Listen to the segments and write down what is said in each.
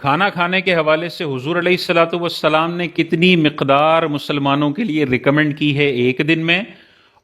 کھانا کھانے کے حوالے سے حضور علیہ الصلاۃ والسلام نے کتنی مقدار مسلمانوں کے لیے ریکمنڈ کی ہے ایک دن میں،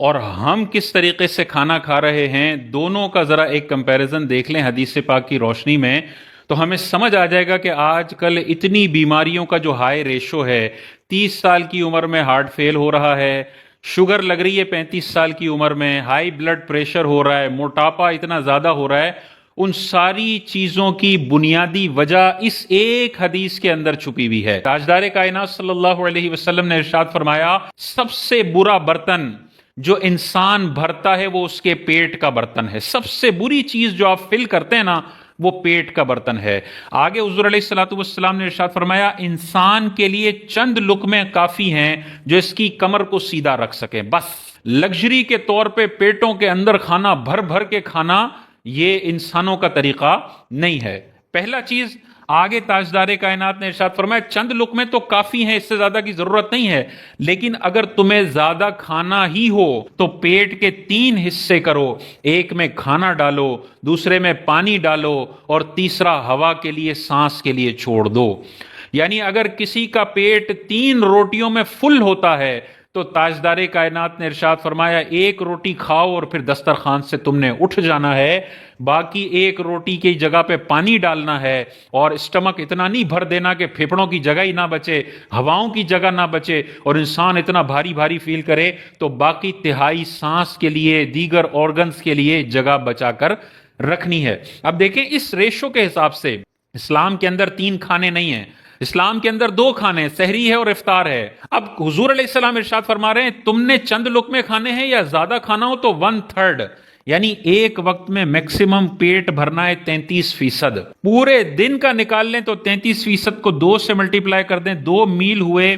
اور ہم کس طریقے سے کھانا کھا رہے ہیں، دونوں کا ذرا ایک کمپیریزن دیکھ لیں حدیث پاک کی روشنی میں، تو ہمیں سمجھ آ جائے گا کہ آج کل اتنی بیماریوں کا جو ہائی ریشو ہے، 30 سال کی عمر میں ہارٹ فیل ہو رہا ہے، شوگر لگ رہی ہے 35 سال کی عمر میں، ہائی بلڈ پریشر ہو رہا ہے، موٹاپا اتنا زیادہ ہو رہا ہے، ان ساری چیزوں کی بنیادی وجہ اس ایک حدیث کے اندر چھپی ہوئی ہے۔ تاجدار کائنات صلی اللہ علیہ وسلم نے ارشاد فرمایا، سب سے برا برتن جو انسان بھرتا ہے وہ اس کے پیٹ کا برتن ہے۔ سب سے بری چیز جو آپ فل کرتے ہیں نا، وہ پیٹ کا برتن ہے۔ آگے حضور علیہ الصلوۃ والسلام نے ارشاد فرمایا، انسان کے لیے چند لقمے کافی ہیں جو اس کی کمر کو سیدھا رکھ سکیں، بس۔ لگژری کے طور پہ پیٹوں کے اندر کھانا بھر بھر کے کھانا، یہ انسانوں کا طریقہ نہیں ہے۔ پہلا چیز، آگے تاجدار کائنات نے ارشاد فرمایا چند لقمے تو کافی ہیں، اس سے زیادہ کی ضرورت نہیں ہے، لیکن اگر تمہیں زیادہ کھانا ہی ہو تو پیٹ کے 3 حصے کرو، ایک میں کھانا ڈالو، دوسرے میں پانی ڈالو، اور تیسرا ہوا کے لیے، سانس کے لیے چھوڑ دو۔ یعنی اگر کسی کا پیٹ 3 روٹیوں میں فل ہوتا ہے تو تاجدار کائنات نے ارشاد فرمایا ایک روٹی کھاؤ اور پھر دسترخوان سے تم نے اٹھ جانا ہے، باقی ایک روٹی کی جگہ پہ پانی ڈالنا ہے، اور اسٹمک اتنا نہیں بھر دینا کہ پھیپھڑوں کی جگہ ہی نہ بچے، ہواؤں کی جگہ نہ بچے، اور انسان اتنا بھاری بھاری فیل کرے، تو باقی تہائی سانس کے لیے، دیگر آرگنز کے لیے جگہ بچا کر رکھنی ہے۔ اب دیکھیں اس ریشو کے حساب سے اسلام کے اندر 3 کھانے نہیں ہیں، اسلام کے اندر 2 کھانے، سحری ہے اور افطار ہے۔ اب حضور علیہ السلام ارشاد فرما رہے ہیں تم نے چند لقمے کھانے ہیں یا زیادہ کھانا ہو تو 1/3، یعنی ایک وقت میں میکسیمم پیٹ بھرنا ہے 33%۔ پورے دن کا نکال لیں تو 33% کو 2 سے ملٹیپلائی کر دیں، 2 میل ہوئے۔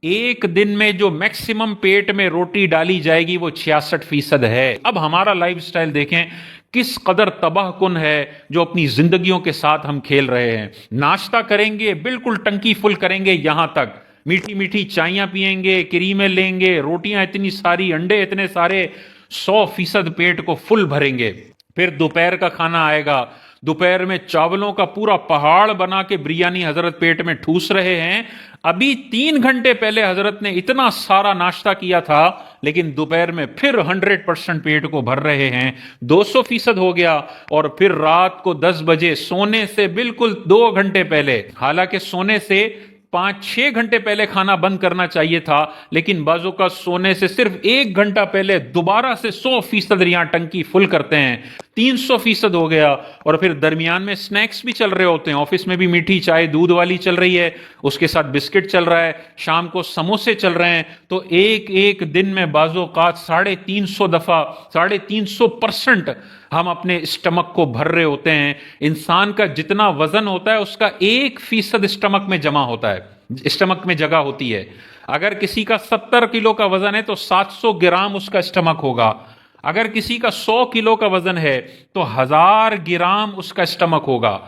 ایک دن میں جو میکسیمم پیٹ میں روٹی ڈالی جائے گی وہ 66% ہے۔ اب ہمارا لائف سٹائل دیکھیں کس قدر تباہ کن ہے، جو اپنی زندگیوں کے ساتھ ہم کھیل رہے ہیں۔ ناشتہ کریں گے بالکل ٹنکی فل کریں گے، یہاں تک میٹھی میٹھی چائیاں پیئیں گے، کریمیں لیں گے، روٹیاں اتنی ساری، انڈے اتنے سارے، 100% پیٹ کو فل بھریں گے۔ پھر دوپہر کا کھانا آئے گا، دوپہر میں چاولوں کا پورا پہاڑ بنا کے بریانی حضرت پیٹ میں ٹھوس رہے ہیں۔ ابھی 3 گھنٹے پہلے حضرت نے اتنا سارا ناشتہ کیا تھا، لیکن دوپہر میں پھر 100% پیٹ کو بھر رہے ہیں، 200% ہو گیا۔ اور پھر رات کو 10 بجے سونے سے بالکل 2 گھنٹے پہلے، حالانکہ سونے سے 5-6 گھنٹے پہلے کھانا بند کرنا چاہیے تھا، لیکن بعضوں کا سونے سے صرف 1 گھنٹہ پہلے دوبارہ سے 100% یہاں ٹنکی فل کرتے ہیں، 300% ہو گیا۔ اور پھر درمیان میں سنیکس بھی چل رہے ہوتے ہیں، آفس میں بھی میٹھی چائے دودھ والی چل رہی ہے، اس کے ساتھ بسکٹ چل رہا ہے، شام کو سموسے چل رہے ہیں، تو ایک دن میں بعض اوقات 350 دفعہ، 350% ہم اپنے اسٹمک کو بھر رہے ہوتے ہیں۔ انسان کا جتنا وزن ہوتا ہے اس کا 1% اسٹمک میں جمع ہوتا ہے، اسٹمک میں جگہ ہوتی ہے۔ اگر کسی کا 70 کلو کا وزن ہے تو 700 گرام اس کا اسٹمک ہوگا، اگر کسی کا 100 کلو کا وزن ہے تو 1000 گرام اس کا اسٹمک ہوگا۔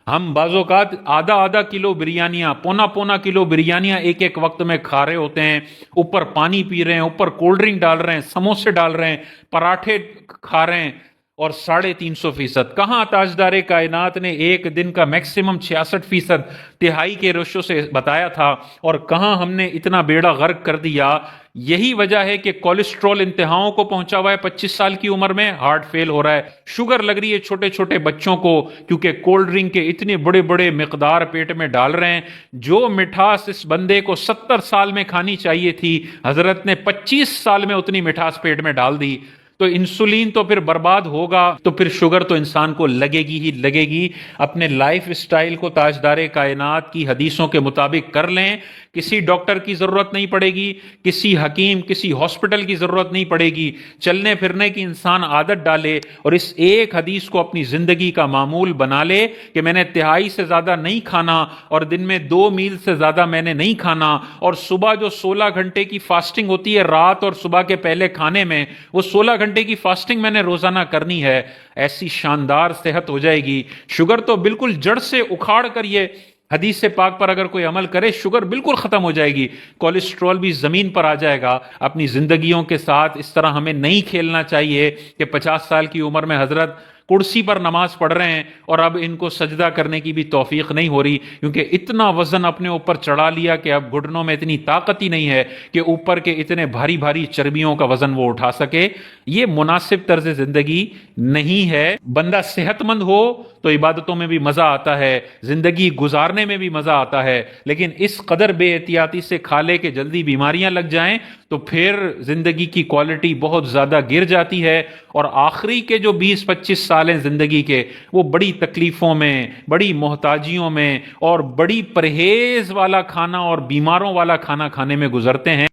ہم بعض اوقات آدھا کلو بریانیاں، پونا کلو بریانیاں ایک وقت میں کھا رہے ہوتے ہیں، اوپر پانی پی رہے ہیں، اوپر کولڈ ڈرنک ڈال رہے ہیں، سموسے ڈال رہے ہیں، پراٹھے کھا رہے ہیں، اور 350%۔ کہاں تاجدار کائنات نے ایک دن کا میکسیمم 66% تہائی کے ریشو سے بتایا تھا، اور کہاں ہم نے اتنا بیڑا غرق کر دیا۔ یہی وجہ ہے کہ کولیسٹرول انتہاؤں کو پہنچا ہوا ہے، 25 سال کی عمر میں ہارٹ فیل ہو رہا ہے، شوگر لگ رہی ہے چھوٹے چھوٹے بچوں کو، کیونکہ کولڈ ڈرنک کے اتنے بڑے بڑے مقدار پیٹ میں ڈال رہے ہیں۔ جو مٹھاس اس بندے کو 70 سال میں کھانی چاہیے تھی، حضرت نے 25 سال میں اتنی مٹھاس پیٹ میں ڈال دی۔ تو انسولین تو پھر برباد ہوگا، تو پھر شوگر تو انسان کو لگے گی ہی لگے گی۔ اپنے لائف سٹائل کو تاجدار کائنات کی حدیثوں کے مطابق کر لیں، کسی ڈاکٹر کی ضرورت نہیں پڑے گی، کسی حکیم، کسی ہاسپٹل کی ضرورت نہیں پڑے گی، چلنے پھرنے کی انسان عادت ڈالے، اور اس ایک حدیث کو اپنی زندگی کا معمول بنا لے کہ میں نے تہائی سے زیادہ نہیں کھانا، اور دن میں 2 میل سے زیادہ میں نے نہیں کھانا، اور صبح جو 16 گھنٹے کی فاسٹنگ ہوتی ہے رات اور صبح کے پہلے کھانے میں، وہ 16 گھنٹے کی فاسٹنگ میں نے روزانہ کرنی ہے۔ ایسی شاندار صحت ہو جائے گی، شوگر تو بالکل جڑ سے اکھاڑ کر، یہ حدیث پاک پر اگر کوئی عمل کرے شوگر بالکل ختم ہو جائے گی، کولیسٹرول بھی زمین پر آ جائے گا۔ اپنی زندگیوں کے ساتھ اس طرح ہمیں نہیں کھیلنا چاہیے کہ 50 سال کی عمر میں حضرت کرسی پر نماز پڑھ رہے ہیں اور اب ان کو سجدہ کرنے کی بھی توفیق نہیں ہو رہی، کیونکہ اتنا وزن اپنے اوپر چڑھا لیا کہ اب گھٹنوں میں اتنی طاقت ہی نہیں ہے کہ اوپر کے اتنے بھاری بھاری چربیوں کا وزن وہ اٹھا سکے۔ یہ مناسب طرز زندگی نہیں ہے۔ بندہ صحت مند ہو تو عبادتوں میں بھی مزہ آتا ہے، زندگی گزارنے میں بھی مزہ آتا ہے، لیکن اس قدر بے احتیاطی سے کھا لے کہ جلدی بیماریاں لگ جائیں تو پھر زندگی کی کوالٹی بہت زیادہ گر جاتی ہے، اور آخری کے جو 20-25 سال ہیں زندگی کے، وہ بڑی تکلیفوں میں، بڑی محتاجیوں میں اور بڑی پرہیز والا کھانا اور بیماروں والا کھانا کھانے میں گزرتے ہیں۔